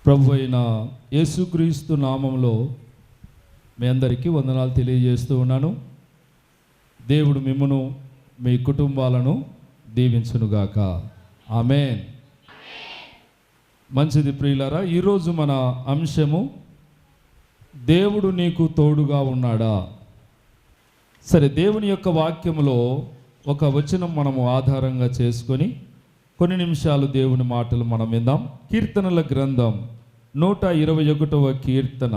ప్రభు అయిన యేసుక్రీస్తు నామంలో మీ అందరికీ వందనాలు తెలియజేస్తూ ఉన్నాను. దేవుడు మిమ్మును మీ కుటుంబాలను దీవించునుగాక. ఆమేన్. మంచిది ప్రియులారా, ఈరోజు మన అంశము దేవుడు నీకు తోడుగా ఉన్నాడా. సరే, దేవుని యొక్క వాక్యములో ఒక వచనం మనము ఆధారంగా చేసుకొని కొన్ని నిమిషాలు దేవుని మాటలు మనం విందాం. కీర్తనల గ్రంథం 121వ కీర్తన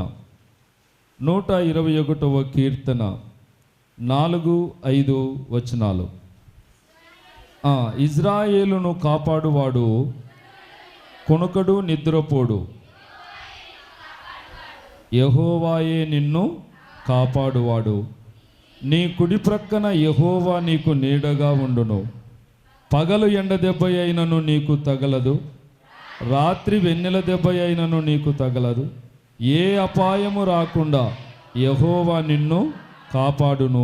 121వ కీర్తన 4-5 వచనాలు. ఇజ్రాయేలును కాపాడువాడు కొనుకడు నిద్రపోడు, యెహోవాయే నిన్ను కాపాడువాడు. నీ కుడి ప్రక్కన యెహోవా నీకు నీడగా ఉండును. పగలు ఎండ దెబ్బ అయినను నీకు తగలదు, రాత్రి వెన్నెల దెబ్బ అయినను నీకు తగలదు. ఏ అపాయము రాకుండా యెహోవా నిన్ను కాపాడును,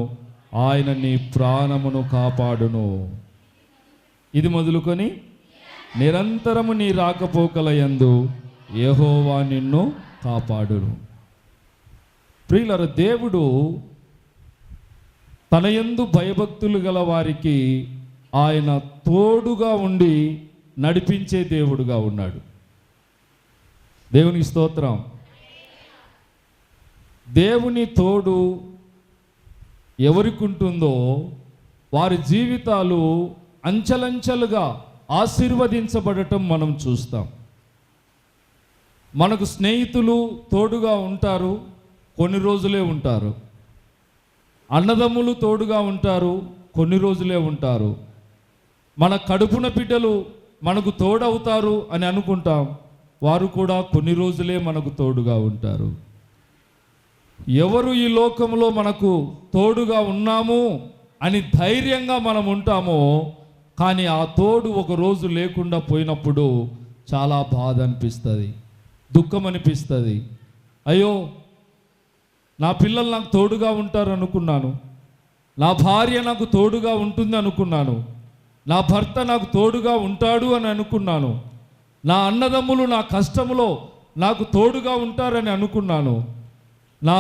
ఆయన నీ ప్రాణమును కాపాడును. ఇది మొదలుకొని నిరంతరము నీ రాకపోకల యందు యెహోవా నిన్ను కాపాడును. ప్రియులారా, దేవుడు తన యందు భయభక్తులు గల వారికి ఆయన తోడుగా ఉండి నడిపించే దేవుడుగా ఉన్నాడు. దేవునికి స్తోత్రం. దేవుని తోడు ఎవరికి ఉంటుందో వారి జీవితాలు అంచెలంచెలుగా ఆశీర్వదించబడటం మనం చూస్తాం. మనకు స్నేహితులు తోడుగా ఉంటారు, కొన్ని రోజులే ఉంటారు. అన్నదమ్ములు తోడుగా ఉంటారు, కొన్ని రోజులే ఉంటారు. మన కడుపున బిడ్డలు మనకు తోడవుతారు అని అనుకుంటాం, వారు కూడా కొన్ని రోజులే మనకు తోడుగా ఉంటారు. ఎవరు ఈ లోకంలో మనకు తోడుగా ఉన్నాము అని ధైర్యంగా మనం ఉంటామో, కానీ ఆ తోడు ఒక రోజు లేకుండా పోయినప్పుడు చాలా బాధ అనిపిస్తుంది, దుఃఖం అనిపిస్తుంది. అయ్యో, నా పిల్లలు నాకు తోడుగా ఉంటారు అనుకున్నాను, నా భార్య నాకు తోడుగా ఉంటుంది అనుకున్నాను, నా భర్త నాకు తోడుగా ఉంటాడు అని అనుకున్నాను, నా అన్నదమ్ములు నా కష్టంలో నాకు తోడుగా ఉంటారని అనుకున్నాను, నా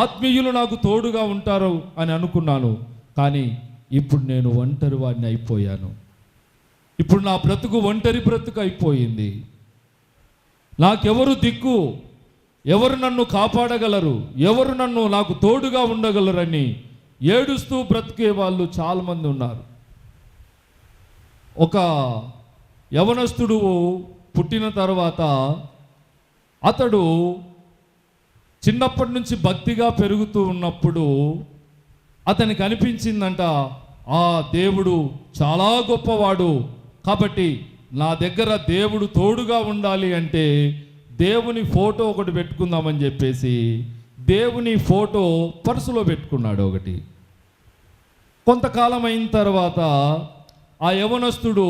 ఆత్మీయులు నాకు తోడుగా ఉంటారు అని అనుకున్నాను. కానీ ఇప్పుడు నేను ఒంటరి వాడిని అయిపోయాను. ఇప్పుడు నా బ్రతుకు ఒంటరి బ్రతుకు అయిపోయింది. నాకెవరు దిక్కు, ఎవరు నన్ను కాపాడగలరు, ఎవరు నాకు తోడుగా ఉండగలరని ఏడుస్తూ బ్రతికే వాళ్ళు చాలామంది ఉన్నారు. ఒక యవనస్తుడు పుట్టిన తర్వాత అతడు చిన్నప్పటి నుంచి భక్తిగా పెరుగుతూ ఉన్నప్పుడు అతనికి అనిపించిందంట, ఆ దేవుడు చాలా గొప్పవాడు, కాబట్టి నా దగ్గర దేవుడు తోడుగా ఉండాలి అంటే దేవుని ఫోటో ఒకటి పెట్టుకుందామని చెప్పేసి దేవుని ఫోటో పర్సులో పెట్టుకున్నాడు ఒకటి. కొంతకాలం అయిన తర్వాత ఆ యవనస్తుడు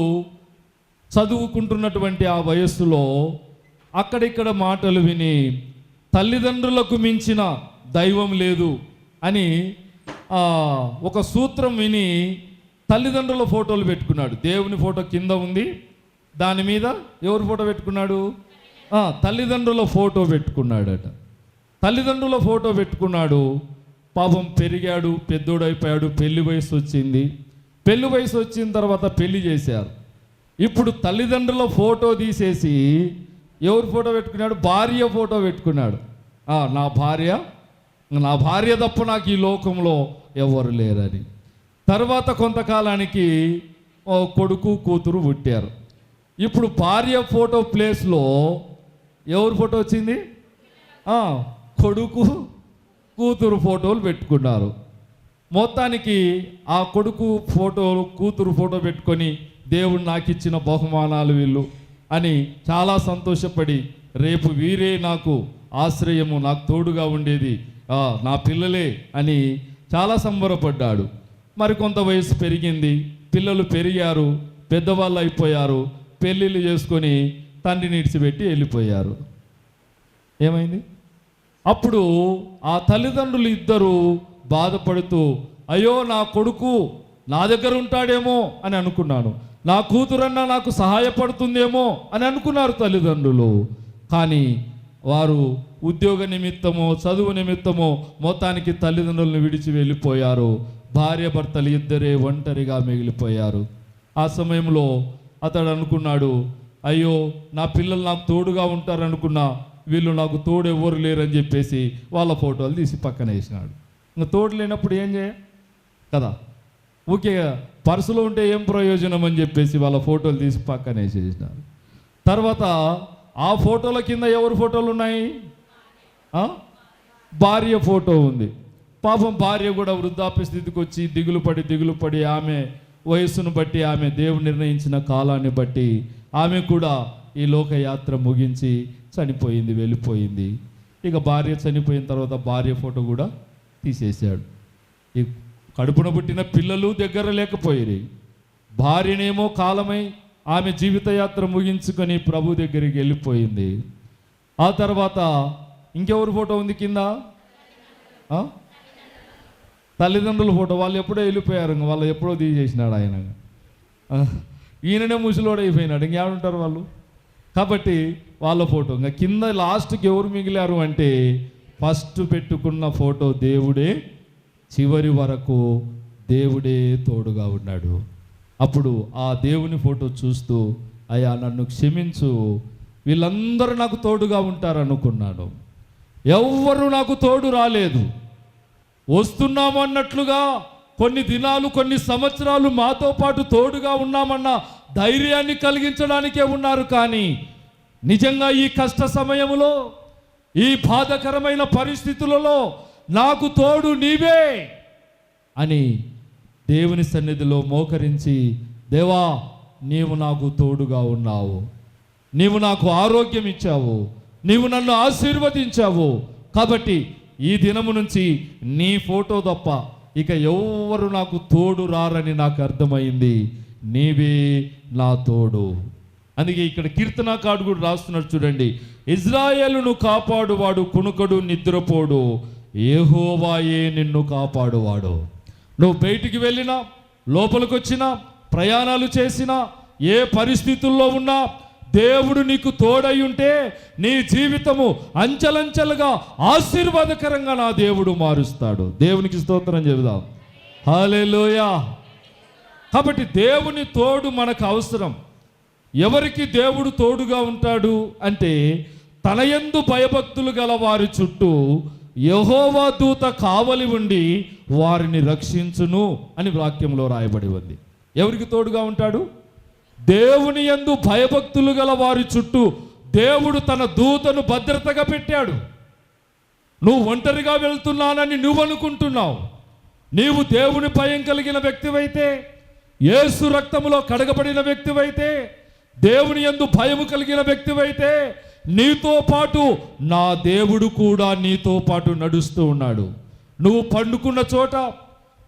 చదువుకుంటున్నటువంటి ఆ వయస్సులో అక్కడిక్కడ మాటలు విని తల్లిదండ్రులకు మించిన దైవం లేదు అని ఒక సూత్రం విని తల్లిదండ్రుల ఫోటోలు పెట్టుకున్నాడు. దేవుని ఫోటో కింద ఉంది, దాని మీద ఎవరి ఫోటో పెట్టుకున్నాడు? తల్లిదండ్రుల ఫోటో పెట్టుకున్నాడట. తల్లిదండ్రుల ఫోటో పెట్టుకున్నాడు. పాపం పెరిగాడు, పెద్దోడైపోయాడు, పెళ్లి వయసు వచ్చింది. పెళ్లి వయసు వచ్చిన తర్వాత పెళ్లి చేశారు. ఇప్పుడు తల్లిదండ్రుల ఫోటో తీసేసి ఎవరి ఫోటో పెట్టుకున్నాడు? భార్య ఫోటో పెట్టుకున్నాడు. నా భార్య తప్ప నాకు ఈ లోకంలో ఎవరు లేరని. తర్వాత కొంతకాలానికి కొడుకు కూతురు పుట్టారు. ఇప్పుడు భార్య ఫోటో ప్లేస్లో ఎవరి ఫోటో వచ్చింది? కొడుకు కూతురు ఫోటోలు పెట్టుకున్నారు. మొత్తానికి ఆ కొడుకు ఫోటో కూతురు ఫోటో పెట్టుకొని దేవుడు నాకు ఇచ్చిన బహుమానాలు వీళ్ళు అని చాలా సంతోషపడి, రేపు వీరే నాకు ఆశ్రయము, నాకు తోడుగా ఉండేది నా పిల్లలే అని చాలా సంబరపడ్డాడు. మరి కొంత వయసు పెరిగింది, పిల్లలు పెరిగారు, పెద్దవాళ్ళు అయిపోయారు, పెళ్ళిళ్ళు చేసుకొని తండ్రిని విడిచిపెట్టి వెళ్ళిపోయారు. ఏమైంది? అప్పుడు ఆ తల్లిదండ్రులు ఇద్దరు బాధపడుతూ, అయ్యో నా కొడుకు నా దగ్గర ఉంటాడేమో అని అనుకున్నాను, నా కూతురన్నా నాకు సహాయపడుతుందేమో అని అనుకున్నారు తల్లిదండ్రులు. కానీ వారు ఉద్యోగ నిమిత్తమో చదువు నిమిత్తమో మొత్తానికి తల్లిదండ్రులను విడిచి వెళ్ళిపోయారు. భార్య భర్తలు ఇద్దరే ఒంటరిగా మిగిలిపోయారు. ఆ సమయంలో అతడు అనుకున్నాడు, అయ్యో నా పిల్లలు నాకు తోడుగా ఉంటారనుకున్నా, వీళ్ళు నాకు తోడు ఎవ్వరు లేరని చెప్పేసి వాళ్ళ ఫోటోలు తీసి పక్కన వేసినాడు. ఇంకా తోడు లేనప్పుడు ఏం చేయ కదా, ఊకే పర్సులో ఉంటే ఏం ప్రయోజనం అని చెప్పేసి వాళ్ళ ఫోటోలు తీసి పక్కన వేసేసినారు. తర్వాత ఆ ఫోటోల కింద ఎవరి ఫోటోలు ఉన్నాయి? భార్య ఫోటో ఉంది. పాపం భార్య కూడా వృద్ధాప్య స్థితికి వచ్చి దిగులు పడి ఆమె వయస్సును బట్టి, ఆమె దేవుడు నిర్ణయించిన కాలాన్ని బట్టి ఆమె కూడా ఈ లోకయాత్ర ముగించి చనిపోయింది, వెళ్ళిపోయింది. ఇక భార్య చనిపోయిన తర్వాత భార్య ఫోటో కూడా తీసేశాడు. ఈ కడుపున పుట్టిన పిల్లలు దగ్గర లేకపోయారు. భార్యనేమో కాలమై ఆమె జీవితయాత్ర ముగించుకొని ప్రభు దగ్గరికి వెళ్ళిపోయింది. ఆ తర్వాత ఇంకెవరి ఫోటో ఉంది కింద? తల్లిదండ్రుల ఫోటో. వాళ్ళు ఎప్పుడో వెళ్ళిపోయారు, వాళ్ళు ఎప్పుడో తీసేసినాడు ఆయన. ఈయననే ముసలోడు అయిపోయినాడు, ఇంకేమంటారు వాళ్ళు. కాబట్టి వాళ్ళ ఫోటో ఇంకా కింద లాస్ట్కి ఎవరు మిగిలారు అంటే ఫస్ట్ పెట్టుకున్న ఫోటో దేవుడే, చివరి వరకు దేవుడే తోడుగా ఉన్నాడు. అప్పుడు ఆ దేవుని ఫోటో చూస్తూ, అయ్యా నన్ను క్షమించు, వీళ్ళందరూ నాకు తోడుగా ఉంటారనుకున్నాను, ఎవ్వరూ నాకు తోడు రాలేదు. వస్తున్నాము అన్నట్లుగా కొన్ని దినాలు, కొన్ని సంవత్సరాలు మాతో పాటు తోడుగా ఉన్నామన్న ధైర్యాన్ని కలిగించడానికే ఉన్నారు. కానీ నిజంగా ఈ కష్ట సమయంలో, ఈ బాధకరమైన పరిస్థితులలో నాకు తోడు నీవే అని దేవుని సన్నిధిలో మోకరించి, దేవా నీవు నాకు తోడుగా ఉన్నావు, నీవు నాకు ఆరోగ్యం ఇచ్చావు, నీవు నన్ను ఆశీర్వదించావు, కాబట్టి ఈ దినము నుంచి నీ ఫోటో తప్ప ఇక ఎవ్వరు నాకు తోడు రారని నాకు అర్థమైంది, నీవే నా తోడు. అందుకే ఇక్కడ కీర్తనాకారుడు కూడా రాస్తున్నాడు చూడండి, ఇజ్రాయేలును కాపాడువాడు కునుకడు నిద్రపోడు, యెహోవాయే నిన్ను కాపాడువాడు. నువ్వు బయటికి వెళ్ళినా, లోపలికి వచ్చినా, ప్రయాణాలు చేసినా, ఏ పరిస్థితుల్లో ఉన్నా దేవుడు నీకు తోడై ఉంటే నీ జీవితము అంచెలంచెలుగా ఆశీర్వాదకరంగా నా దేవుడు మారుస్తాడు. దేవునికి స్తోత్రం చెబుదాం. హల్లెలూయా. కాబట్టి దేవుని తోడు మనకు అవసరం. ఎవరికి దేవుడు తోడుగా ఉంటాడు అంటే, తన యందు భయభక్తులు గల వారి చుట్టూ యెహోవా దూత కావలి ఉండి వారిని రక్షించును అని వాక్యంలో రాయబడి ఉంది. ఎవరికి తోడుగా ఉంటాడు? దేవుని యందు భయభక్తులు గల వారి చుట్టూ దేవుడు తన దూతను భద్రతగా పెట్టాడు. నువ్వు ఒంటరిగా వెళ్తున్నానని నువ్వు అనుకుంటున్నావు. నీవు దేవుని భయం కలిగిన వ్యక్తివైతే, యేసు రక్తములో కడగబడిన వ్యక్తివైతే, దేవుని యందు భయము కలిగిన వ్యక్తివైతే, నీతో పాటు నా దేవుడు కూడా నీతో పాటు నడుస్తూ ఉన్నాడు. నువ్వు పండుకున్న చోట,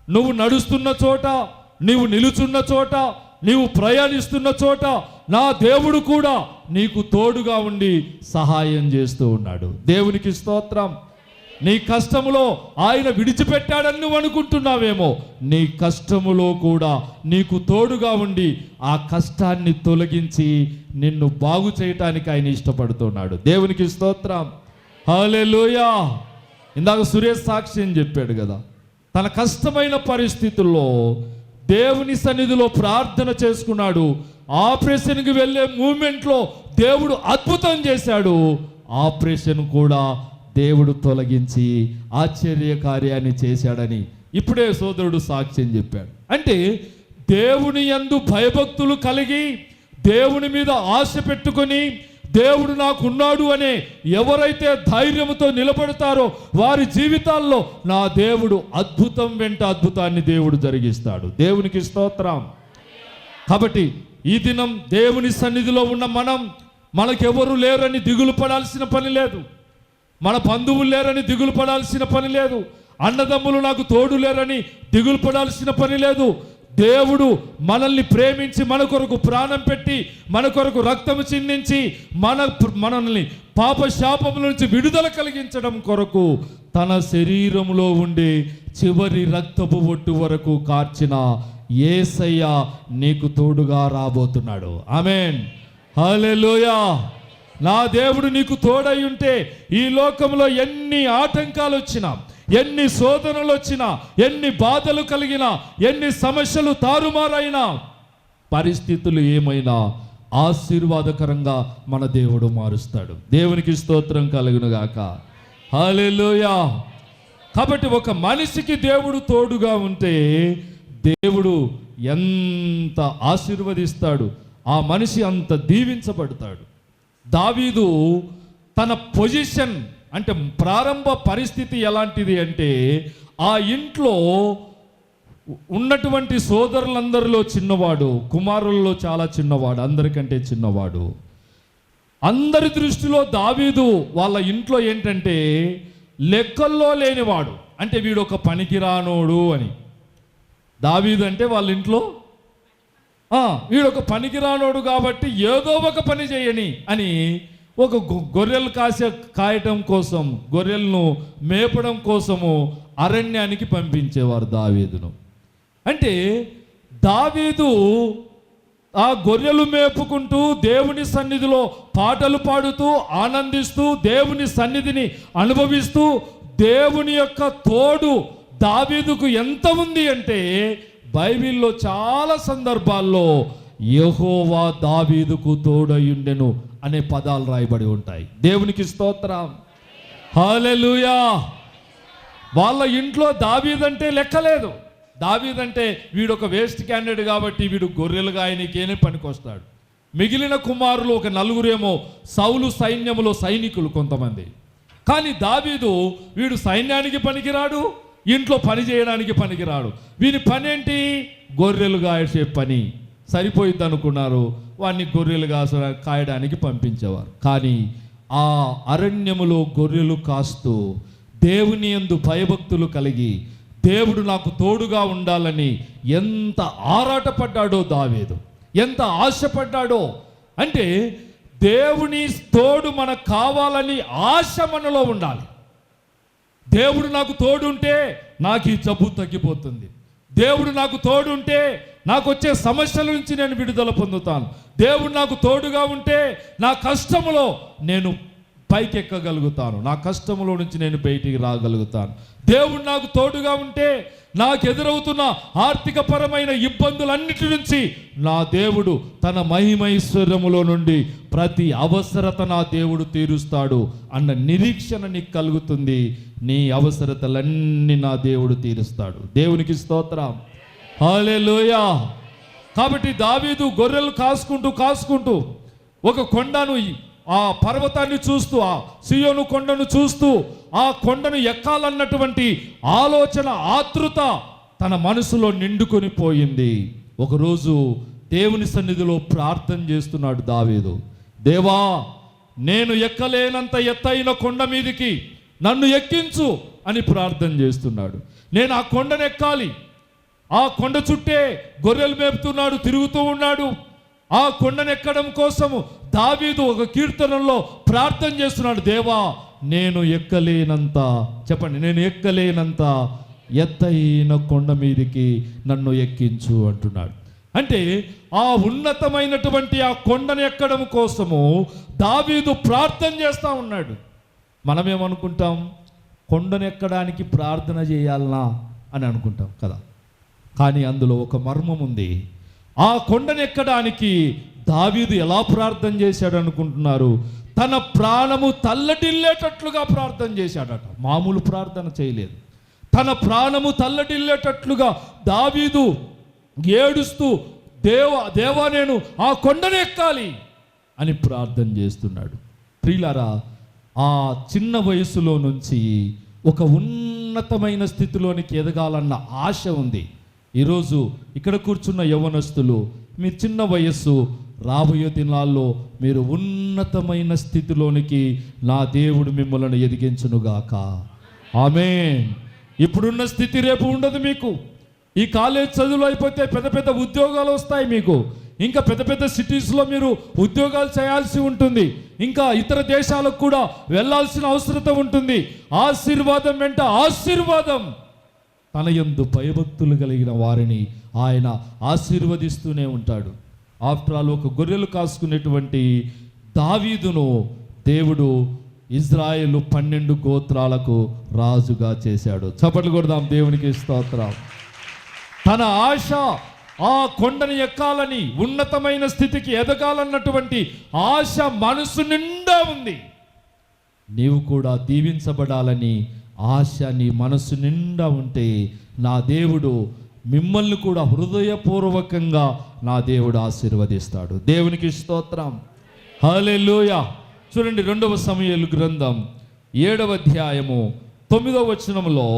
నువ్వు నడుస్తున్న చోట, నీవు నిలుచున్న చోట, నీవు ప్రయాణిస్తున్న చోట నా దేవుడు కూడా నీకు తోడుగా ఉండి సహాయం చేస్తూ ఉన్నాడు. దేవునికి స్తోత్రం. నీ కష్టములో ఆయన విడిచిపెట్టాడని నువ్వు అనుకుంటున్నావేమో, నీ కష్టములో కూడా నీకు తోడుగా ఉండి ఆ కష్టాన్ని తొలగించి నిన్ను బాగు చేయటానికి ఆయన ఇష్టపడుతున్నాడు. దేవునికి స్తోత్రం. హల్లెలూయా. ఇందాక సురేష్ సాక్ష్యం చెప్పాడు కదా, తన కష్టమైన పరిస్థితుల్లో దేవుని సన్నిధిలో ప్రార్థన చేసుకున్నాడు. ఆపరేషన్కి వెళ్ళే మూమెంట్లో దేవుడు అద్భుతం చేశాడు. ఆపరేషన్ కూడా దేవుడు తొలగించి ఆశ్చర్య కార్యాన్ని చేశాడని ఇప్పుడే సోదరుడు సాక్ష్యం చెప్పాడు. అంటే దేవుని యందు భయభక్తులు కలిగి, దేవుని మీద ఆశ పెట్టుకొని, దేవుడు నాకున్నాడు అనే ఎవరైతే ధైర్యంతో నిలబడతారో వారి జీవితాల్లో నా దేవుడు అద్భుతం వెంట అద్భుతాన్ని దేవుడు జరిగిస్తాడు. దేవునికి స్తోత్రం. కాబట్టి ఈ దినం దేవుని సన్నిధిలో ఉన్న మనకెవరు లేరని దిగులు పడాల్సిన పని లేదు. మన బంధువులు లేరని దిగులు పడాల్సిన పని లేదు. అన్నదమ్ములు నాకు తోడు లేరని దిగులు పడాల్సిన పని లేదు. దేవుడు మనల్ని ప్రేమించి మన కొరకు ప్రాణం పెట్టి, మన కొరకు రక్తము చిందించి, మనల్ని పాప శాపముల నుంచి విడుదల కలిగించడం కొరకు తన శరీరంలో ఉండే చివరి రక్తపు ఒట్టు వరకు కార్చిన యేసయ్య నీకు తోడుగా రాబోతున్నాడు. ఆమేన్. హల్లెలూయా. నా దేవుడు నీకు తోడై ఉంటే ఈ లోకంలో ఎన్ని ఆటంకాలు వచ్చినా, ఎన్ని శోధనలు వచ్చినా, ఎన్ని బాధలు కలిగినా, ఎన్ని సమస్యలు తారుమారైనా, పరిస్థితులు ఏమైనా ఆశీర్వాదకరంగా మన దేవుడు మారుస్తాడు. దేవునికి స్తోత్రం కలుగును గాక. హల్లెలూయా. కాబట్టి ఒక మనిషికి దేవుడు తోడుగా ఉంటే దేవుడు ఎంత ఆశీర్వదిస్తాడు, ఆ మనిషి అంత దీవించబడతాడు. దావీదు తన పొజిషన్ అంటే ప్రారంభ పరిస్థితి ఎలాంటిది అంటే, ఆ ఇంట్లో ఉన్నటువంటి సోదరులందరిలో చిన్నవాడు, కుమారుల్లో చాలా చిన్నవాడు, అందరికంటే చిన్నవాడు. అందరి దృష్టిలో దావీదు వాళ్ళ ఇంట్లో ఏంటంటే లెక్కల్లో లేనివాడు, అంటే వీడు ఒక పనికిరానోడు అని. దావీదు అంటే వాళ్ళ ఇంట్లో వీడు ఒక పనికిరానోడు కాబట్టి ఏదో ఒక పని చేయని అని ఒక గొర్రెలు కాయటం కోసం, గొర్రెలను మేపడం కోసము అరణ్యానికి పంపించేవారు దావీదును. అంటే దావీదు ఆ గొర్రెలు మేపుకుంటూ దేవుని సన్నిధిలో పాటలు పాడుతూ ఆనందిస్తూ దేవుని సన్నిధిని అనుభవిస్తూ దేవుని యొక్క తోడు దావీదుకు ఎంత ఉంది అంటే, బైబిల్లో చాలా సందర్భాల్లో యెహోవా దావీదుకు తోడయుండెను అనే పదాలు రాయబడి ఉంటాయి. దేవునికి స్తోత్రం. హల్లెలూయా. వాళ్ళ ఇంట్లో దావీదంటే లెక్కలేదు. దావీదంటే వీడు ఒక వేస్ట్ క్యాండిడేట్ కాబట్టి వీడు గొర్రెలుగా ఆయనకేనే పనికొస్తాడు. మిగిలిన కుమారులు ఒక నలుగురేమో సౌలు సైన్యములో సైనికులు కొంతమంది. కానీ దావీదు వీడు సైన్యానికి పనికిరాడు, ఇంట్లో పని చేయడానికి పనికిరాడు. వీని పని ఏంటి? గొర్రెలు కాసే పని. సరిపోయిద్ది అనుకున్నారు, వాడిని గొర్రెలు కాయడానికి పంపించేవారు. కానీ ఆ అరణ్యములో గొర్రెలు కాస్తూ దేవుని యందు భయభక్తులు కలిగి దేవుడు నాకు తోడుగా ఉండాలని ఎంత ఆరాటపడ్డాడో దావీదు, ఎంత ఆశపడ్డాడో. అంటే దేవుని తోడు మనకు కావాలని ఆశ మనలో ఉండాలి. దేవుడు నాకు తోడుంటే నాకు ఈ జబ్బు తగ్గిపోతుంది, దేవుడు నాకు తోడుంటే నాకు వచ్చే సమస్యల నుంచి నేను విడుదల పొందుతాను, దేవుడు నాకు తోడుగా ఉంటే నా కష్టములో నేను పైకెక్కగలుగుతాను, నా కష్టములో నుంచి నేను బయటికి రాగలుగుతాను, దేవుడు నాకు తోడుగా ఉంటే నాకు ఎదురవుతున్న ఆర్థిక పరమైన ఇబ్బందులన్నిటి నుంచి నా దేవుడు తన మహిమైశ్వర్యములో నుండి ప్రతి అవసరత నా దేవుడు తీరుస్తాడు అన్న నిరీక్షణ నీకు కలుగుతుంది. నీ అవసరతలన్నీ నా దేవుడు తీరుస్తాడు. దేవునికి స్తోత్రం. హల్లెలూయా. కాబట్టి దావీదు గొర్రెలు కాసుకుంటూ ఒక కొండను, ఆ పర్వతాన్ని చూస్తూ, ఆ సియోను కొండను చూస్తూ ఆ కొండను ఎక్కాలన్నటువంటి ఆలోచన, ఆతృత తన మనసులో నిండుకొని పోయింది. ఒకరోజు దేవుని సన్నిధిలో ప్రార్థన చేస్తున్నాడు దావీదు. దేవా, నేను ఎక్కలేనంత ఎత్తైన కొండ మీదికి నన్ను ఎక్కించు అని ప్రార్థన చేస్తున్నాడు. నేను ఆ కొండను ఎక్కాలి. ఆ కొండ చుట్టే గొర్రెలు మేపుతున్నాడు, తిరుగుతూ ఉన్నాడు. ఆ కొండను ఎక్కడం కోసము దావీదు ఒక కీర్తనలో ప్రార్థన చేస్తున్నాడు. దేవా, నేను ఎక్కలేనంత, చెప్పండి, నేను ఎక్కలేనంత ఎత్తైన కొండ మీదికి నన్ను ఎక్కించు అంటున్నాడు. అంటే ఆ ఉన్నతమైనటువంటి ఆ కొండను ఎక్కడం కోసము దావీదు ప్రార్థన చేస్తూ ఉన్నాడు. మనమేమనుకుంటాం? కొండను ఎక్కడానికి ప్రార్థన చేయాలనా అని అనుకుంటాం కదా. కానీ అందులో ఒక మర్మం ఉంది. ఆ కొండను ఎక్కడానికి దావీదు ఎలా ప్రార్థన చేశాడు అనుకుంటున్నారు? తన ప్రాణము తల్లడిల్లేటట్లుగా ప్రార్థన చేశాడట. మామూలు ప్రార్థన చేయలేదు. తన ప్రాణము తల్లడిల్లేటట్లుగా దావీదు ఏడుస్తూ దేవా నేను ఆ కొండను ఎక్కాలి అని ప్రార్థన చేస్తున్నాడు. ప్రియులారా, ఆ చిన్న వయసులో నుంచి ఒక ఉన్నతమైన స్థితిలోనికి ఎదగాలన్న ఆశ ఉంది. ఈరోజు ఇక్కడ కూర్చున్న యవ్వనస్తులు, మీ చిన్న వయస్సు, రాబోయే దినాల్లో మీరు ఉన్నతమైన స్థితిలోనికి నా దేవుడు మిమ్మల్ని ఎదిగించునుగాక. ఆమేన్. ఇప్పుడున్న స్థితి రేపు ఉండదు మీకు. ఈ కాలేజ్ చదువులు అయిపోతే పెద్ద పెద్ద ఉద్యోగాలు వస్తాయి మీకు. ఇంకా పెద్ద పెద్ద సిటీస్లో మీరు ఉద్యోగాలు చేయాల్సి ఉంటుంది. ఇంకా ఇతర దేశాలకు కూడా వెళ్ళాల్సిన అవసరం ఉంటుంది. ఆశీర్వాదం వెంట ఆశీర్వాదం. తన యందు భయభక్తులు కలిగిన వారిని ఆయన ఆశీర్వదిస్తూనే ఉంటాడు. ఆఫ్టర్ ఆల్ ఒక గొర్రెలు కాసుకునేటువంటి దావీదును దేవుడు ఇజ్రాయేలు 12 గోత్రాలకు రాజుగా చేశాడు. చప్పట్లు కొడదాం, దేవునికి స్తోత్రం. తన ఆశ ఆ కొండని ఎక్కాలని, ఉన్నతమైన స్థితికి ఎదగాలన్నటువంటి ఆశ మనసు నిండా ఉంది. నీవు కూడా దీవించబడాలని ఆశ నీ మనసు నిండా ఉంటే నా దేవుడు మిమ్మల్ని కూడా హృదయపూర్వకంగా నా దేవుడు ఆశీర్వదిస్తాడు. దేవునికి స్తోత్రం, హల్లెలూయా. చూడండి, 2వ సమూయేలు గ్రంథం 7వ అధ్యాయము 9వ వచనంలో,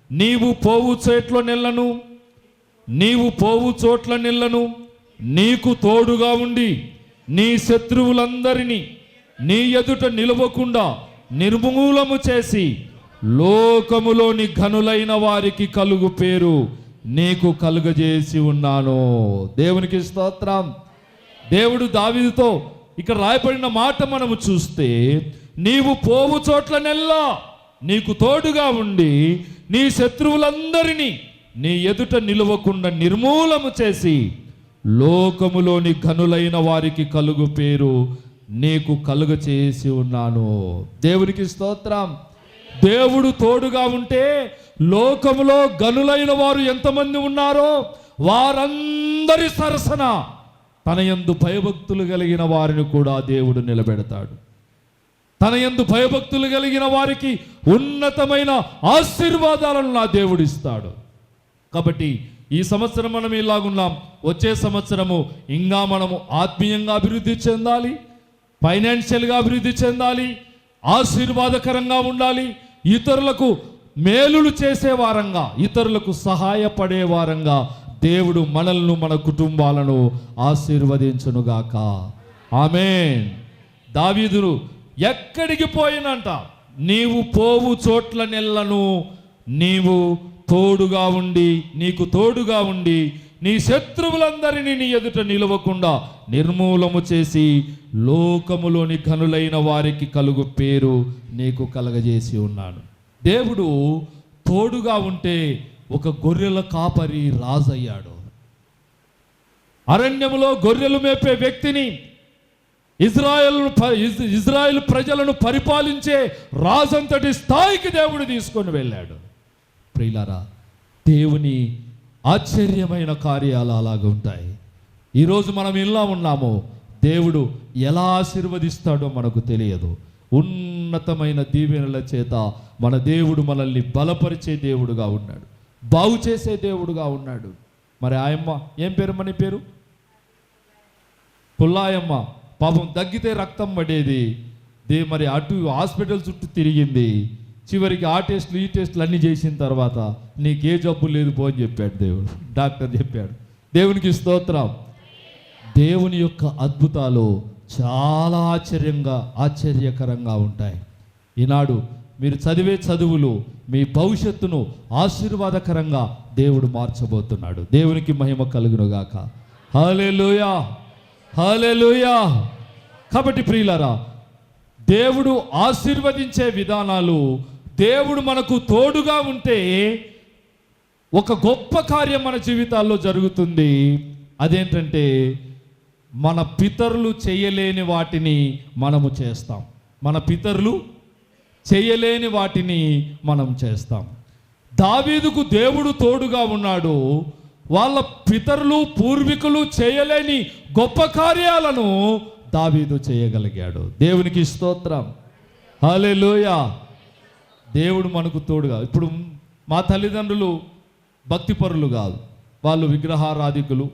నీవు పోవు చోట్ల నిల్లను నీకు తోడుగా ఉండి నీ శత్రువులందరినీ నీ ఎదుట నిలవకుండా నిర్మూలము చేసి లోకములోని ఘనులైన వారికి కలుగు పేరు నీకు కలుగజేసి ఉన్నాను. దేవునికి స్తోత్రం. దేవుడు దావీదుతో ఇక్కడ రాయబడిన మాట మనము చూస్తే, నీవు పోవు చోట్లనెల్లా నీకు తోడుగా ఉండి నీ శత్రువులందరినీ నీ ఎదుట నిలవకుండా నిర్మూలము చేసి లోకములోని ఘనులైన వారికి కలుగు పేరు నీకు కలుగ చేసి ఉన్నాను. దేవునికి స్తోత్రం. దేవుడు తోడుగా ఉంటే లోకములో ఘనులైన వారు ఎంతమంది ఉన్నారో వారందరి సరసన తన యందు భయభక్తులు కలిగిన వారిని కూడా దేవుడు నిలబెడతాడు. తన యందు భయభక్తులు కలిగిన వారికి ఉన్నతమైన ఆశీర్వాదాలను నా దేవుడు ఇస్తాడు. కాబట్టి ఈ సంవత్సరం మనం ఇలాగున్నాం. వచ్చే సంవత్సరము ఇంకా మనము ఆత్మీయంగా అభివృద్ధి చెందాలి, ఫైనాన్షియల్గా అభివృద్ధి చెందాలి, ఆశీర్వాదకరంగా ఉండాలి, ఇతరులకు మేలులు చేసే వారంగా, ఇతరులకు సహాయపడే వారంగా దేవుడు మనల్ని, మన కుటుంబాలను ఆశీర్వదించునుగాక. ఆమేన్. దావీదును ఎక్కడికి పోయినంట, నీవు పోవు చోట్ల నెల్లను నీవు తోడుగా ఉండి, నీకు తోడుగా ఉండి నీ శత్రువులందరినీ నీ ఎదుట నిలవకుండా నిర్మూలము చేసి లోకములోని ఘనులైన వారికి కలుగు పేరు నీకు కలగజేసి ఉన్నాను. దేవుడు తోడుగా ఉంటే ఒక గొర్రెల కాపరి రాజయ్యాడు. అరణ్యములో గొర్రెలు మేపే వ్యక్తిని ఇజ్రాయెల్ ప్రజలను పరిపాలించే రాజంతటి స్థాయికి దేవుడు తీసుకొని వెళ్ళాడు. ప్రియులారా, దేవుని ఆశ్చర్యమైన కార్యాలు అలాగ ఉంటాయి. ఈరోజు మనం ఇలా ఉన్నామో దేవుడు ఎలా ఆశీర్వదిస్తాడో మనకు తెలియదు. ఉన్నతమైన దీవెనల చేత మన దేవుడు మనల్ని బలపరిచే దేవుడుగా ఉన్నాడు, బాగు చేసే దేవుడుగా ఉన్నాడు. మరి ఆయమ్మ ఏం పేరు? మన పేరు పుల్లాయమ్మ. పాపం తగ్గితే రక్తం పడేది. మరి అటు హాస్పిటల్ చుట్టూ తిరిగింది. చివరికి ఆ టెస్టులు ఈ టెస్టులు అన్నీ చేసిన తర్వాత నీకే జబ్బు లేదు పో అని చెప్పాడు దేవుడు, డాక్టర్ చెప్పాడు. దేవునికి స్తోత్రం. దేవుని యొక్క అద్భుతాలు చాలా ఆశ్చర్యకరంగా ఉంటాయి. ఈనాడు మీరు చదివే చదువులు మీ భవిష్యత్తును ఆశీర్వాదకరంగా దేవుడు మార్చబోతున్నాడు. దేవునికి మహిమ కలుగునుగాక. హల్లెలూయా, హల్లెలూయా. కాబట్టి ప్రియులారా, దేవుడు ఆశీర్వదించే విధానాలు, దేవుడు మనకు తోడుగా ఉంటే ఒక గొప్ప కార్యం మన జీవితాల్లో జరుగుతుంది. అదేంటంటే మన పితరులు చేయలేని వాటిని మనము చేస్తాం. మన పితరులు చేయలేని వాటిని మనం చేస్తాం. దావీదుకు దేవుడు తోడుగా ఉన్నాడు. వాళ్ళ పితరులు పూర్వీకులు చేయలేని గొప్ప కార్యాలను దావీదు చేయగలిగాడు. దేవునికి స్తోత్రం, హల్లెలూయా. దేవుడు మనకు తోడుగా. ఇప్పుడు మా తల్లిదండ్రులు భక్తిపరులు కాదు, వాళ్ళు విగ్రహారాధికులు.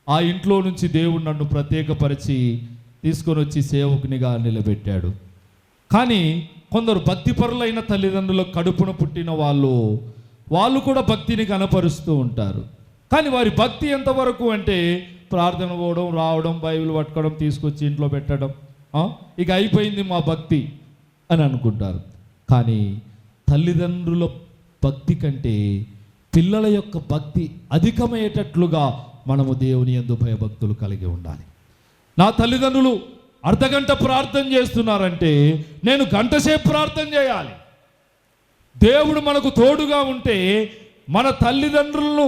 ఆ ఇంట్లో నుంచి దేవుడు నన్ను ప్రత్యేకపరిచి తీసుకొని వచ్చి సేవకునిగా నిలబెట్టాడు. కానీ కొందరు భక్తిపరులైన తల్లిదండ్రుల కడుపున పుట్టిన వాళ్ళు కూడా భక్తిని కనపరుస్తూ ఉంటారు. కానీ వారి భక్తి ఎంతవరకు అంటే ప్రార్థన పోవడం, రావడం, బైబిల్ పట్టుకోవడం, తీసుకొచ్చి ఇంట్లో పెట్టడం, ఇక అయిపోయింది మా భక్తి అని అనుకుంటారు. కానీ తల్లిదండ్రుల భక్తి కంటే పిల్లల యొక్క భక్తి అధికమయ్యేటట్లుగా మనము దేవుని యందు భయభక్తులు కలిగి ఉండాలి. నా తల్లిదండ్రులు అర్ధగంట ప్రార్థన చేస్తున్నారంటే నేను గంటసేపు ప్రార్థన చేయాలి. దేవుడు మనకు తోడుగా ఉంటే మన తల్లిదండ్రులను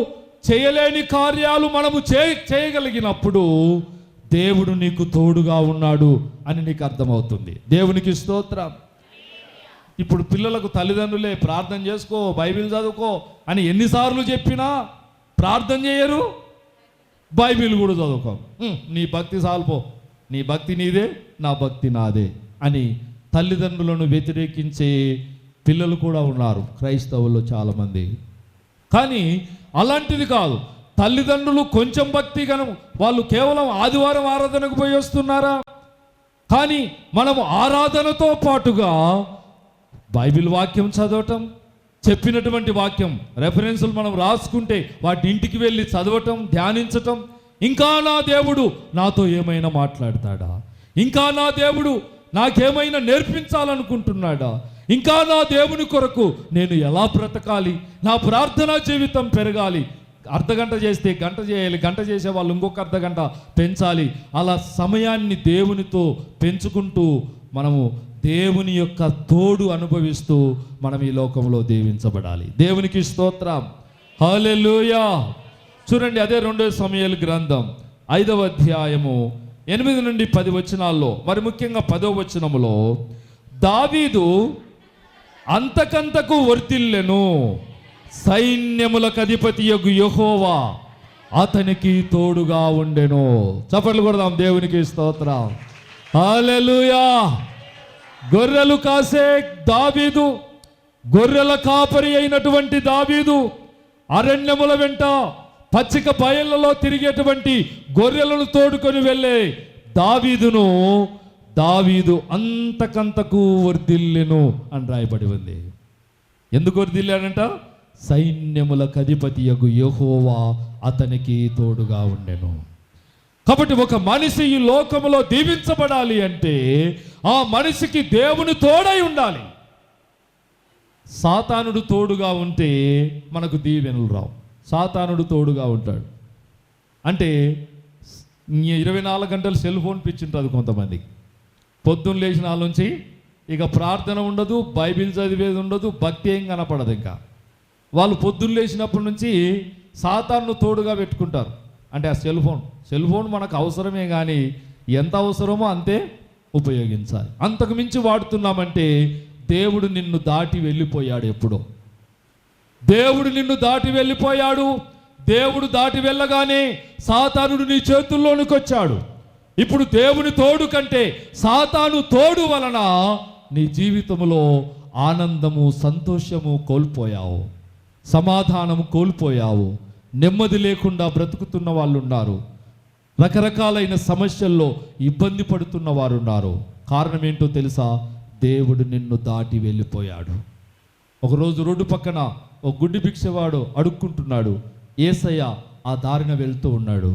చేయలేని కార్యాలు మనము చేయగలిగినప్పుడు దేవుడు నీకు తోడుగా ఉన్నాడు అని నీకు అర్థమవుతుంది. దేవునికి స్తోత్రం. ఇప్పుడు పిల్లలకు తల్లిదండ్రులే ప్రార్థన చేసుకో, బైబిల్ చదువుకో అని ఎన్నిసార్లు చెప్పినా ప్రార్థన చేయరు, బైబిల్ కూడా చదువుకో. నీ భక్తి సాల్పో, నీ భక్తి నీదే, నా భక్తి నాదే అని తల్లిదండ్రులను వ్యతిరేకించే పిల్లలు కూడా ఉన్నారు క్రైస్తవుల్లో చాలామంది. కానీ అలాంటిది కాదు. తల్లిదండ్రులు కొంచెం భక్తి కను, వాళ్ళు కేవలం ఆదివారం ఆరాధనకు పోయి వస్తున్నారా? కానీ మనము ఆరాధనతో పాటుగా బైబిల్ వాక్యం చదవటం, చెప్పినటువంటి వాక్యం రెఫరెన్సులు మనం రాసుకుంటే వాటి ఇంటికి వెళ్ళి చదవటం, ధ్యానించటం, ఇంకా నా దేవుడు నాతో ఏమైనా మాట్లాడతాడా, ఇంకా నా దేవుడు నాకేమైనా నేర్పించాలనుకుంటున్నాడా, ఇంకా నా దేవుని కొరకు నేను ఎలా బ్రతకాలి, నా ప్రార్థనా జీవితం పెరగాలి. అర్ధగంట చేస్తే గంట చేయాలి, గంట చేసే వాళ్ళు ఇంకొక అర్ధగంట పెంచాలి. అలా సమయాన్ని దేవునితో పెంచుకుంటూ మనము దేవుని యొక్క తోడు అనుభవిస్తూ మనం ఈ లోకంలో దీవించబడాలి. దేవునికి స్తోత్రం. హల్లెలూయా. చూడండి, అదే 2 సమూయేలు గ్రంథం 5వ అధ్యాయము 8 నుండి 10 వచనాల్లో, మరి ముఖ్యంగా 10వ వచనములో, దావీదు అంతకంతకు వర్ధిల్లెను, సైన్యములకు అధిపతియగు యెహోవా అతనికి తోడుగా ఉండెను. చప్పట్లు కొడదాం. దేవునికి స్తోత్రం. హల్లెలూయా. గొర్రెలు కాసే దావీదు, గొర్రెల కాపరి అయినటువంటి దావీదు, అరణ్యముల వెంట పచ్చిక బయళ్ళలో తిరిగేటువంటి గొర్రెలను తోడుకొని వెళ్ళే దావీదు అంతకంతకు వర్ధిల్లెను అని రాయబడి ఉంది. ఎందుకు వర్ధిల్లాడంట? సైన్యములకు అధిపతియగు యెహోవా అతనికి తోడుగా ఉండెను. కాబట్టి ఒక మనిషి ఈ లోకములో దీవించబడాలి అంటే ఆ మనిషికి దేవుని తోడై ఉండాలి. సాతానుడు తోడుగా ఉంటే మనకు దీవెనలు రావు. సాతానుడు తోడుగా ఉంటాడు అంటే 24 గంటలు సెల్ ఫోన్ పిచ్చింటుంది కొంతమందికి. పొద్దున్న లేచిన వాళ్ళ నుంచి ఇక ప్రార్థన ఉండదు, బైబిల్ చదివేది ఉండదు, భక్తి ఏం కనపడదు. ఇంకా వాళ్ళు పొద్దున్న లేచినప్పటి నుంచి సాతాను తోడుగా పెట్టుకుంటారు. అంటే ఆ సెల్ ఫోన్ మనకు అవసరమే, కానీ ఎంత అవసరమో అంతే ఉపయోగించాలి. అంతకు మించి వాడుతున్నామంటే దేవుడు నిన్ను దాటి వెళ్ళిపోయాడు. ఎప్పుడో దేవుడు నిన్ను దాటి వెళ్ళిపోయాడు. దేవుడు దాటి వెళ్ళగానే సాతానుడు నీ చేతుల్లోనికి వచ్చాడు. ఇప్పుడు దేవుని తోడు కంటే సాతాను తోడు వలన నీ జీవితంలో ఆనందము, సంతోషము కోల్పోయావు, సమాధానము కోల్పోయావు, నెమ్మది లేకుండా బ్రతుకుతున్న వాళ్ళు ఉన్నారు, రకరకాలైన సమస్యల్లో ఇబ్బంది పడుతున్న వారు ఉన్నారు. కారణం ఏంటో తెలుసా? దేవుడు నిన్ను దాటి వెళ్ళిపోయాడు. ఒకరోజు రోడ్డు పక్కన ఒక గుడ్డి భిక్షవాడు అడుక్కుంటున్నాడు. యేసయ్య ఆ దారిన వెళ్తూ ఉన్నాడు.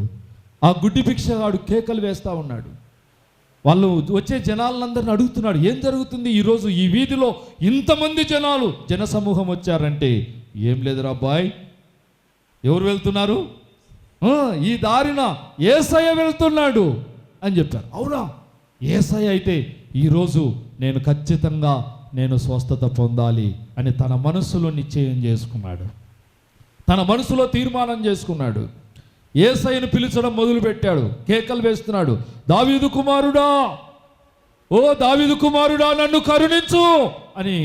ఆ గుడ్డి భిక్షవాడు కేకలు వేస్తూ ఉన్నాడు. వాళ్ళు వచ్చే జనాలందరిని అడుగుతున్నాడు, ఏం జరుగుతుంది ఈరోజు ఈ వీధిలో ఇంతమంది జనసమూహం వచ్చారంటే, ఏం లేదురా అబ్బాయ్, ఎవరు వెళ్తున్నారు? ఈ దారిన యేసయ్య వెళ్తున్నాడు అని చెప్పారు. అవునా, యేసయ్య అయితే ఈరోజు నేను ఖచ్చితంగా స్వస్థత పొందాలి అని తన మనసులో నిశ్చయం చేసుకున్నాడు, తన మనసులో తీర్మానం చేసుకున్నాడు. యేసయ్యను పిలిచడం మొదలుపెట్టాడు. కేకలు వేస్తున్నాడు, దావీదు కుమారుడా, ఓ దావీదు కుమారుడా, నన్ను కరుణించు అని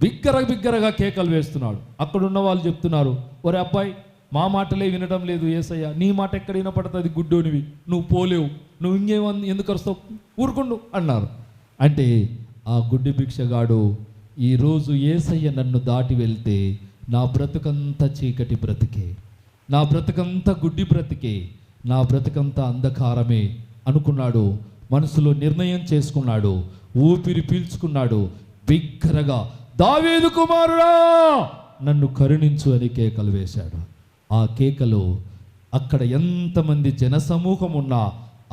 బిగ్గరగా కేకలు వేస్తున్నాడు. అక్కడున్న వాళ్ళు చెప్తున్నారు, ఒరే అబ్బాయి, మా మాటలే వినడం లేదు యేసయ్య, నీ మాట ఎక్కడ వినపడుతుంది, గుడ్డోనివి, నువ్వు పోలేవు, నువ్వు ఎందుకు వస్తావు, ఊరుకుండు అన్నారు. అంటే ఆ గుడ్డి భిక్షగాడు, ఈరోజు యేసయ్య నన్ను దాటి వెళ్తే నా బ్రతుకంతా చీకటి బ్రతికే, నా బ్రతుకంతా గుడ్డి బ్రతికే, నా బ్రతుకంతా అంధకారమే అనుకున్నాడు. మనసులో నిర్ణయం చేసుకున్నాడు, ఊపిరి పీల్చుకున్నాడు. బిగ్గరగా, దావీదు కుమారుడా, నన్ను కరుణించు అని కేకలు వేశాడు. ఆ కేకలు అక్కడ ఎంతమంది జనసమూహం ఉన్నా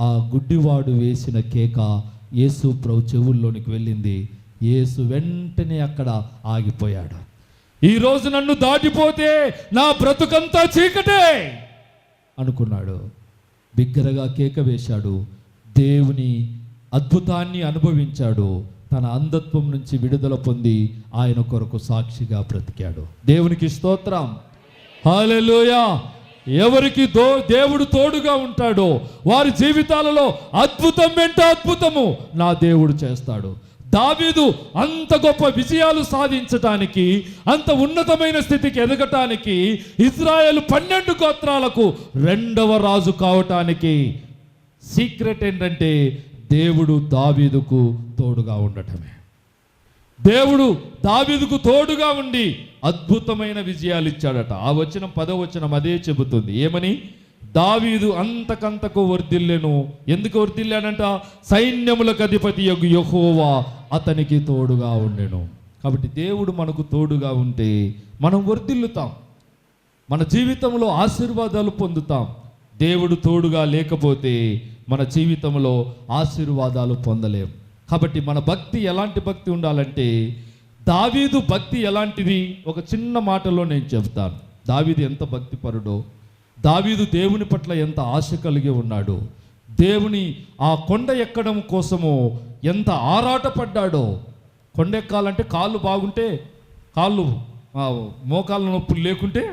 ఆ గుడ్డివాడు వేసిన కేక యేసు ప్రభు చెవుల్లోనికి వెళ్ళింది. యేసు వెంటనే అక్కడ ఆగిపోయాడు. ఈరోజు నన్ను దాటిపోతే నా బ్రతుకంతా చీకటే అనుకున్నాడు. బిగ్గరగా కేక వేశాడు. దేవుని అద్భుతాన్ని అనుభవించాడు. తన అంధత్వం నుంచి విడుదల పొంది ఆయన కొరకు సాక్షిగా బ్రతికాడు. దేవునికి స్తోత్రం. హల్లెలూయా. ఎవరికి దేవుడు తోడుగా ఉంటాడో వారి జీవితాలలో అద్భుతం వెంట అద్భుతము నా దేవుడు చేస్తాడు. దావీదు అంత గొప్ప విజయాలు సాధించటానికి, అంత ఉన్నతమైన స్థితికి ఎదగటానికి, ఇశ్రాయేలు 12 గోత్రాలకు 2వ రాజు కావటానికి సీక్రెట్ ఏంటంటే దేవుడు దావీదుకు తోడుగా ఉండటమే. దేవుడు దావీదుకు తోడుగా ఉండి అద్భుతమైన విజయాలు ఇచ్చాడట. ఆ వచనం 10వ వచనం అదే చెబుతుంది. ఏమని? దావీదు అంతకంతకు వర్ధిల్లెను. ఎందుకు వర్ధిల్లాడంట? సైన్యములకు అధిపతి యెహోవా అతనికి తోడుగా ఉండెను. కాబట్టి దేవుడు మనకు తోడుగా ఉంటే మనం వర్ధిల్లుతాం, మన జీవితంలో ఆశీర్వాదాలు పొందుతాం. దేవుడు తోడుగా లేకపోతే మన జీవితంలో ఆశీర్వాదాలు పొందలేం. కాబట్టి మన భక్తి ఎలాంటి భక్తి ఉండాలంటే, దావీదు భక్తి ఎలాంటిది ఒక చిన్న మాటలో నేను చెప్తాను. దావీదు ఎంత భక్తిపరుడో, దావీదు దేవుని పట్ల ఎంత ఆశ కలిగి ఉన్నాడో, దేవుని ఆ కొండ ఎక్కడం కోసము ఎంత ఆరాటపడ్డాడో. కొండ ఎక్కాలంటే కాళ్ళు బాగుంటే, కాళ్ళు మోకాళ్ళ నొప్పులు లేకుంటే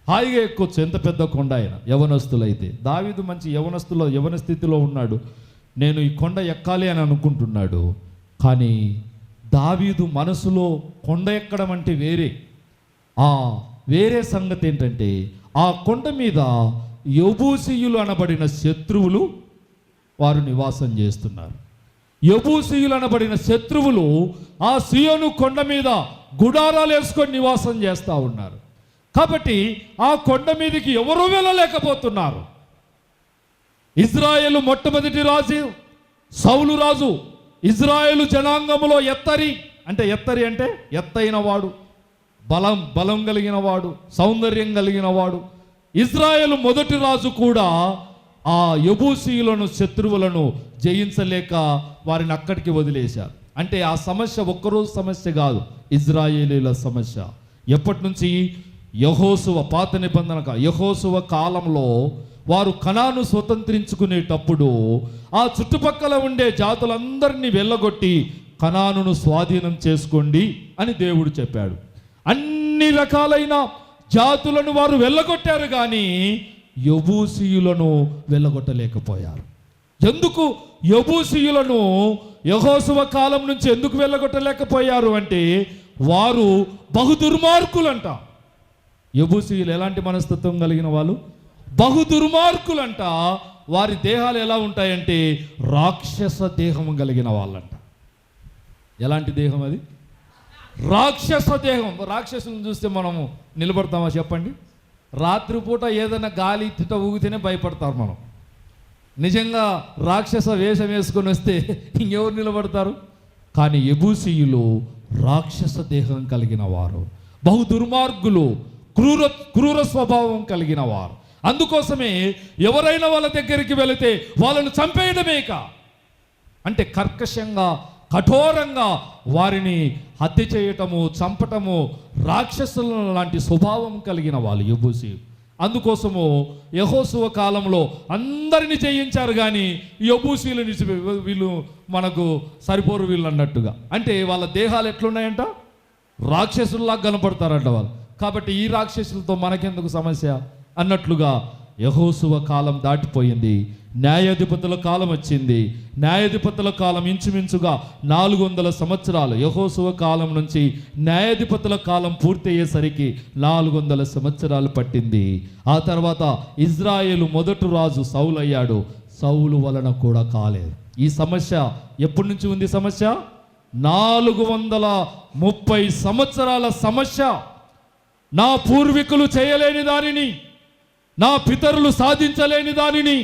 హాయిగా ఎక్కొచ్చు, ఎంత పెద్ద కొండ అయినా. యవనస్తులైతే దావీదు మంచి యవన స్థితిలో ఉన్నాడు. నేను ఈ కొండ ఎక్కాలి అని అనుకుంటున్నాడు. కానీ దావీదు మనసులో కొండ ఎక్కడం అంటే వేరే సంగతి ఏంటంటే, ఆ కొండ మీద యెబూసీయులు అనబడిన శత్రువులు వారు నివాసం చేస్తున్నారు. యెబూసీయులు అనబడిన శత్రువులు ఆ సియోను కొండ మీద గుడారాలు వేసుకొని నివాసం చేస్తూ ఉన్నారు. కాబట్టి ఆ కొండ మీదకి ఎవరూ వెళ్ళలేకపోతున్నారు. ఇజ్రాయేలు మొట్టమొదటి రాజు సౌలు రాజు, ఇజ్రాయేలు జనాంగములో ఎత్తరి అంటే ఎత్తైన వాడు, బలం కలిగిన వాడు, సౌందర్యం కలిగిన వాడు. ఇజ్రాయేలు మొదటి రాజు కూడా ఆ యెబూసీయులను శత్రువులను జయించలేక వారిని అక్కడికి వదిలేశారు. అంటే ఆ సమస్య ఒక్కరోజు సమస్య కాదు, ఇజ్రాయేలీల సమస్య. ఎప్పటి నుంచి? యెహోషువ పాత నిబంధన యెహోషువ కాలంలో వారు కనాను స్వతంత్రించుకునేటప్పుడు ఆ చుట్టుపక్కల ఉండే జాతులందరినీ వెళ్ళగొట్టి కనానును స్వాధీనం చేసుకోండి అని దేవుడు చెప్పాడు. అన్ని రకాలైన జాతులను వారు వెళ్ళగొట్టారు, కానీ యెబూసీయులను వెళ్ళగొట్టలేకపోయారు. ఎందుకు యెబూసీయులను యెహోషువ కాలం నుంచి ఎందుకు వెళ్ళగొట్టలేకపోయారు అంటే, వారు బహు దుర్మార్గులంట. యెబూసీయులు ఎలాంటి మనస్తత్వం కలిగిన వాళ్ళు? బహు దుర్మార్గులంట. వారి దేహాలు ఎలా ఉంటాయంటే రాక్షస దేహం కలిగిన వాళ్ళంట. ఎలాంటి దేహం అది? రాక్షస దేహం. రాక్షసులను చూస్తే మనము నిలబడతామా చెప్పండి? రాత్రిపూట ఏదైనా గాలి తిట ఊగితేనే భయపడతారు మనం. నిజంగా రాక్షస వేషం వేసుకొని వస్తే ఇంకెవరు నిలబడతారు? కానీ యెబూసీయులు రాక్షస దేహం కలిగిన వారు, బహు దుర్మార్గులు, క్రూర స్వభావం కలిగిన వారు. అందుకోసమే ఎవరైనా వాళ్ళ దగ్గరికి వెళితే వాళ్ళను చంపేయడమేక అంటే కర్కశంగా, కఠోరంగా వారిని హత్య చేయటము, చంపటము, రాక్షసుల లాంటి స్వభావం కలిగిన వాళ్ళు యెబూసీయులు. అందుకోసము యెహోషువ కాలంలో అందరిని జయించారు, కానీ యెబూసీయులని వీళ్ళు మనకు సరిపోరు వీళ్ళు అన్నట్టుగా. అంటే వాళ్ళ దేహాలు ఎట్లున్నాయంట? రాక్షసుల్లాగా కనపడతారంట వాళ్ళు. కాబట్టి ఈ రాక్షసులతో మనకెందుకు సమస్య అన్నట్లుగా యెహోషువ కాలం దాటిపోయింది, న్యాయాధిపతుల కాలం వచ్చింది. న్యాయాధిపతుల కాలం ఇంచుమించుగా 400 సంవత్సరాలు. యెహోషువ కాలం నుంచి న్యాయాధిపతుల కాలం పూర్తి అయ్యేసరికి 400 సంవత్సరాలు పట్టింది. ఆ తర్వాత ఇజ్రాయేలు మొదటి రాజు సౌలు అయ్యాడు. సౌలు వలన కూడా కాలేదు. ఈ సమస్య ఎప్పటి నుంచి ఉంది? సమస్య 430 సంవత్సరాల సమస్య. నా పూర్వీకులు చేయలేని దానిని, నా పితరులు సాధించలేని దానిని,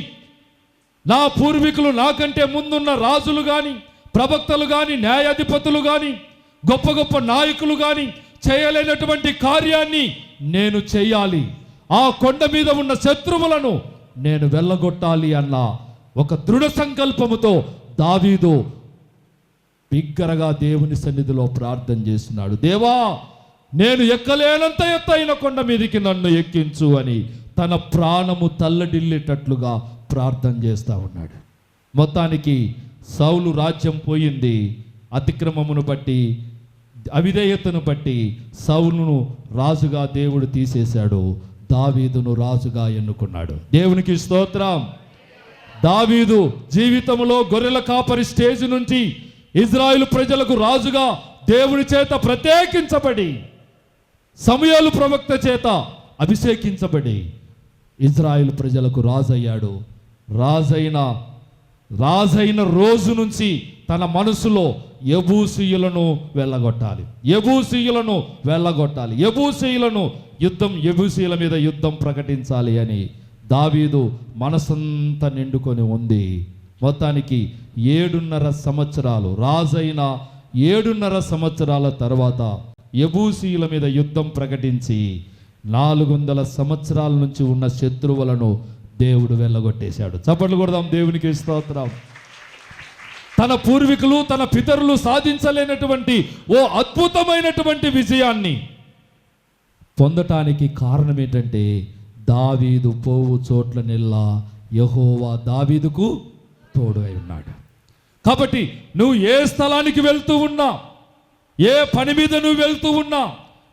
నా పూర్వీకులు నాకంటే ముందున్న రాజులు కానీ, ప్రవక్తలు కానీ, న్యాయాధిపతులు కానీ, గొప్ప గొప్ప నాయకులు కానీ చేయలేనటువంటి కార్యాన్ని నేను చేయాలి. ఆ కొండ మీద ఉన్న శత్రువులను నేను వెళ్ళగొట్టాలి అన్న ఒక దృఢ సంకల్పముతో దావీదు బిగ్గరగా దేవుని సన్నిధిలో ప్రార్థన చేస్తున్నాడు. దేవా, నేను ఎక్కలేనంత ఎత్తైన కొండ మీదికి నన్ను ఎక్కించు అని తన ప్రాణము తల్లడిల్లేటట్లుగా ప్రార్థన చేస్తూ ఉన్నాడు. మొత్తానికి సౌలు రాజ్యం పోయింది. అతిక్రమమును బట్టి, అవిధేయతను బట్టి సౌలును రాజుగా దేవుడు తీసేశాడు. దావీదును రాజుగా ఎన్నుకున్నాడు. దేవునికి స్తోత్రం. దావీదు జీవితంలో గొర్రెల కాపరి స్టేజ్ నుంచి ఇజ్రాయేలు ప్రజలకు రాజుగా దేవుని చేత ప్రత్యేకించబడి, సమూయేలు ప్రవక్త చేత అభిషేకించబడి ఇజ్రాయేలు ప్రజలకు రాజయ్యాడు. రాజైన రోజు నుంచి తన మనసులో యెబూసీయులను వెళ్ళగొట్టాలి, యెబూసీయుల మీద యుద్ధం ప్రకటించాలి అని దావీదు మనసంతా నిండుకొని ఉంది. మొత్తానికి 7.5 సంవత్సరాలు రాజైన 7.5 సంవత్సరాల తర్వాత యెబూసీయుల మీద యుద్ధం ప్రకటించి 400 సంవత్సరాల నుంచి ఉన్న శత్రువులను దేవుడు వెళ్ళగొట్టేశాడు. చప్పట్లు కొడదాం, దేవునికి స్తోత్రం. తన పూర్వీకులు, తన పితరులు సాధించలేనటువంటి ఓ అద్భుతమైనటువంటి విజయాన్ని పొందటానికి కారణం ఏంటంటే, దావీదు పోవు చోట్లనెల్లా యెహోవా దావీదుకు తోడై ఉన్నాడు. కాబట్టి నువ్వు ఏ స్థలానికి వెళ్తూ ఉన్నా, ఏ పని మీద నువ్వు వెళ్తూ ఉన్నా,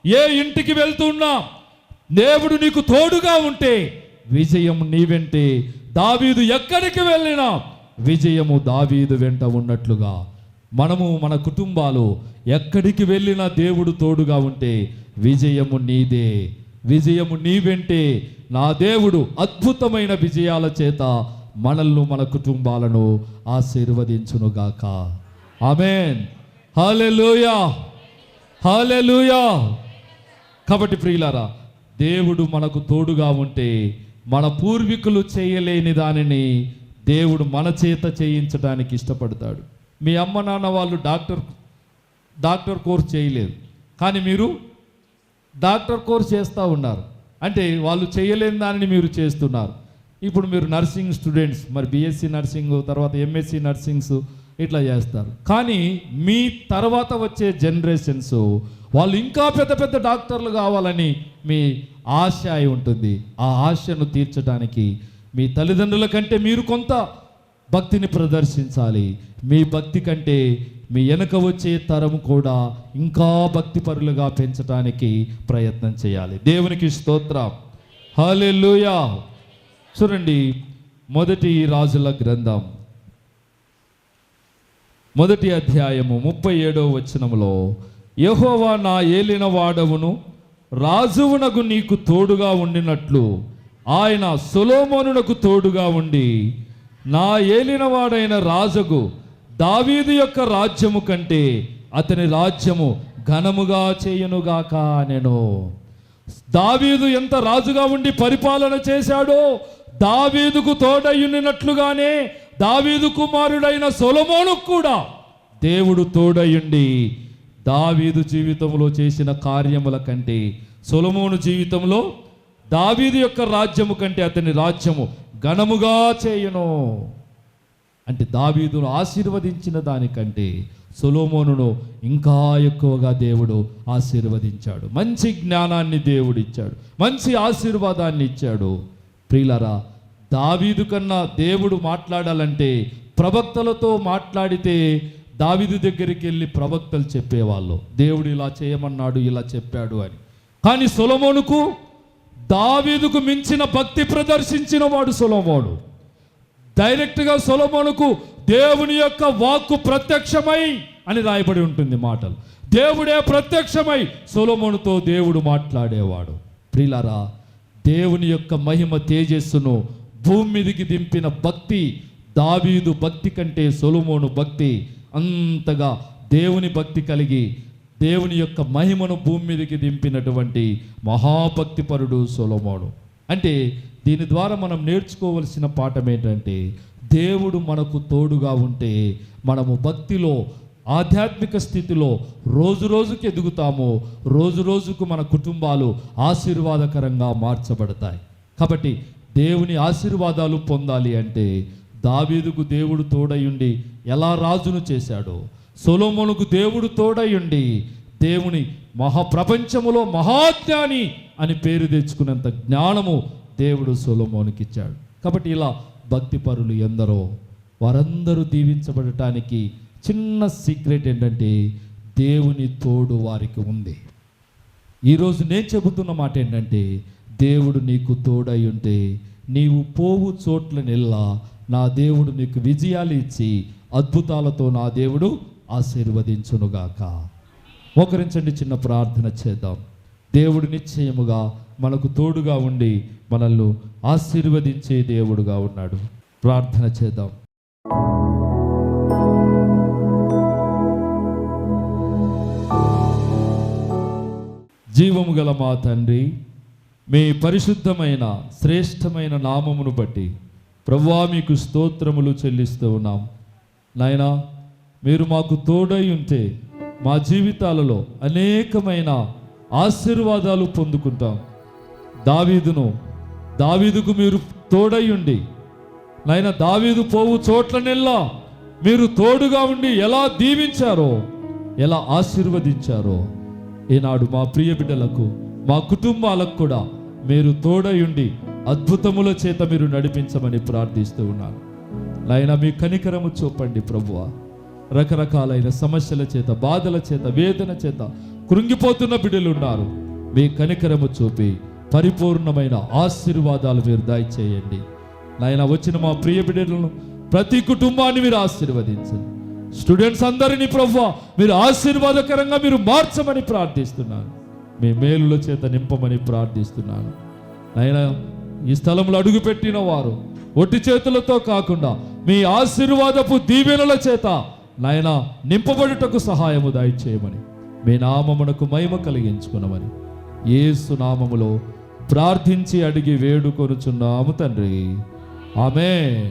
ఏ ఇంటికి వెళ్తూ ఉన్నా, దేవుడు నీకు తోడుగా ఉంటే విజయం నీ వెంటే. దావీదు ఎక్కడికి వెళ్ళినా విజయము దావీదు వెంట ఉన్నట్లుగా మనము మన కుటుంబాలు ఎక్కడికి వెళ్ళినా దేవుడు తోడుగా ఉంటే విజయము నీదే, విజయము నీ వెంటే. నా దేవుడు అద్భుతమైన విజయాల చేత మనల్ని, మన కుటుంబాలను ఆశీర్వదించునుగాక. ఆమేన్. హల్లెలూయా, హల్లెలూయా. కాబట్టి ప్రియులారా, దేవుడు మనకు తోడుగా ఉంటే మన పూర్వీకులు చేయలేని దానిని దేవుడు మన చేత చేయించడానికి ఇష్టపడతాడు. మీ అమ్మ నాన్న వాళ్ళు డాక్టర్ కోర్స్ చేయలేదు, కానీ మీరు డాక్టర్ కోర్స్ చేస్తూ ఉన్నారు. అంటే వాళ్ళు చేయలేని దానిని మీరు చేస్తున్నారు. ఇప్పుడు మీరు నర్సింగ్ స్టూడెంట్స్, మరి బీఎస్సీ నర్సింగ్, తర్వాత ఎంఎస్సీ నర్సింగ్స్ ఇట్లా చేస్తారు. కానీ మీ తర్వాత వచ్చే జనరేషన్స్ వాళ్ళు ఇంకా పెద్ద పెద్ద డాక్టర్లు కావాలని మీ ఆశ అయి ఉంటుంది. ఆ ఆశను తీర్చడానికి మీ తల్లిదండ్రుల కంటే మీరు కొంత భక్తిని ప్రదర్శించాలి. మీ భక్తి కంటే మీ వెనక వచ్చే తరం కూడా ఇంకా భక్తిపరులుగా పెంచడానికి ప్రయత్నం చేయాలి. దేవునికి స్తోత్రం. హల్లెలూయా. చూడండి, 1 రాజుల గ్రంథం 1వ అధ్యాయము 37వ వచనములో, యెహోవా నా ఏలిన వాడవును రాజువునకు నీకు తోడుగా ఉండినట్లు ఆయన సొలొమోనునకు తోడుగా ఉండి నా ఏలినవాడైన రాజుకు దావీదు యొక్క రాజ్యము కంటే అతని రాజ్యము ఘనముగా చేయునుగాక నేను. దావీదు ఎంత రాజుగా ఉండి పరిపాలన చేశాడో, దావీదుకు తోడయ్యున్నట్లుగానే దావీదు కుమారుడైన సొలొమోనుకు కూడా దేవుడు తోడయ్యుండి దావీదు జీవితంలో చేసిన కార్యముల కంటే, సొలొమోను జీవితంలో దావీదు యొక్క రాజ్యము కంటే అతని రాజ్యము ఘనముగా చేయును. అంటే దావీదును ఆశీర్వదించిన దానికంటే సొలొమోనును ఇంకా ఎక్కువగా దేవుడు ఆశీర్వదించాడు. మంచి జ్ఞానాన్ని దేవుడు ఇచ్చాడు, మంచి ఆశీర్వాదాన్ని ఇచ్చాడు. ప్రియులారా, దావీదు కన్నా దేవుడు మాట్లాడాలంటే ప్రవక్తలతో మాట్లాడితే దావీదు దగ్గరికి వెళ్ళి ప్రవక్తలు చెప్పేవాళ్ళు, దేవుడు ఇలా చేయమన్నాడు, ఇలా చెప్పాడు అని. కానీ సొలొమోనుకు దావీదుకు మించిన భక్తి ప్రదర్శించిన వాడు సొలొమోను. డైరెక్ట్గా సొలొమోనుకు దేవుని యొక్క వాక్కు ప్రత్యక్షమై అని రాయబడి ఉంటుంది మాటలు. దేవుడే ప్రత్యక్షమై సొలొమోనుతో దేవుడు మాట్లాడేవాడు. ప్రియులారా, దేవుని యొక్క మహిమ తేజస్సును భూమి మీదికి దింపిన భక్తి దావీదు భక్తి కంటే సొలొమోను భక్తి అంతగా దేవుని భక్తి కలిగి దేవుని యొక్క మహిమను భూమి మీదకి దింపినటువంటి మహాభక్తిపరుడు సొలొమోను. అంటే దీని ద్వారా మనం నేర్చుకోవలసిన పాఠం ఏంటంటే, దేవుడు మనకు తోడుగా ఉంటే మనము భక్తిలో, ఆధ్యాత్మిక స్థితిలో రోజు రోజుకి ఎదుగుతాము, రోజు రోజుకు మన కుటుంబాలు ఆశీర్వాదకరంగా మార్చబడతాయి. కాబట్టి దేవుని ఆశీర్వాదాలు పొందాలి అంటే దావీదుకు దేవుడు తోడయుండి ఎలా రాజును చేశాడో, సొలొమోనుకు దేవుడు తోడయుండి దేవుని మహాప్రపంచములో మహాజ్ఞాని అని పేరు తెచ్చుకునేంత జ్ఞానము దేవుడు సొలొమోనుకి ఇచ్చాడు. కాబట్టి ఇలా భక్తిపరులు ఎందరో, వారందరూ దీవించబడటానికి చిన్న సీక్రెట్ ఏంటంటే దేవుని తోడు వారికి ఉంది. ఈరోజు నేను చెబుతున్న మాట ఏంటంటే, దేవుడు నీకు తోడై ఉంటే నీవు పోవు చోట్లనెల్లా నా దేవుడు నీకు విజయాలు ఇచ్చి అద్భుతాలతో నా దేవుడు ఆశీర్వదించునుగాక. మోకరించండి, చిన్న ప్రార్థన చేద్దాం. దేవుడు నిశ్చయముగా మనకు తోడుగా ఉండి మనల్ని ఆశీర్వదించే దేవుడుగా ఉన్నాడు. ప్రార్థన చేద్దాం. జీవము గల మా తండ్రి, మీ పరిశుద్ధమైన శ్రేష్టమైన నామమును బట్టి ప్రభువా మీకు స్తోత్రములు చెల్లిస్తూ ఉన్నాం. నాయనా, మీరు మాకు తోడై ఉంటే మా జీవితాలలో అనేకమైన ఆశీర్వాదాలు పొందుకుంటాం. దావీదుకు మీరు తోడై ఉండి నాయన, దావీదు పోవు చోట్లనెల్లా మీరు తోడుగా ఉండి ఎలా దీవించారో, ఎలా ఆశీర్వదించారో, ఈనాడు మా ప్రియ బిడ్డలకు, మా కుటుంబాలకు కూడా మీరు తోడై ఉండి అద్భుతముల చేత మీరు నడిపించమని ప్రార్థిస్తూ ఉన్నాను. నాయన, మీ కనికరము చూపండి ప్రభువా. రకరకాలైన సమస్యల చేత, బాధల చేత, వేదన చేత కృంగిపోతున్న బిడ్డలు ఉన్నారు. మీ కనికరము చూపి పరిపూర్ణమైన ఆశీర్వాదాలు మీరు దయచేయండి. నాయన, వచ్చిన మా ప్రియ బిడ్డలను, ప్రతి కుటుంబాన్ని మీరు ఆశీర్వదించండి. స్టూడెంట్స్ అందరినీ ప్రభువా మీరు ఆశీర్వాదకరంగా మీరు మార్చమని ప్రార్థిస్తున్నాను. మీ మేలుల చేత నింపమని ప్రార్థిస్తున్నాను. నాయన, ఈ స్థలంలో అడుగుపెట్టిన వారు ఒట్టి చేతులతో కాకుండా మీ ఆశీర్వాదపు దీవెనల చేత నాయన నింపబడుటకు సహాయము దయచేయమని, మీ నామమునకు మహిమ కలిగించుకునమని యేసు నామములో ప్రార్థించి అడిగి వేడుకొనుచున్నాము తండ్రి. ఆమేన్.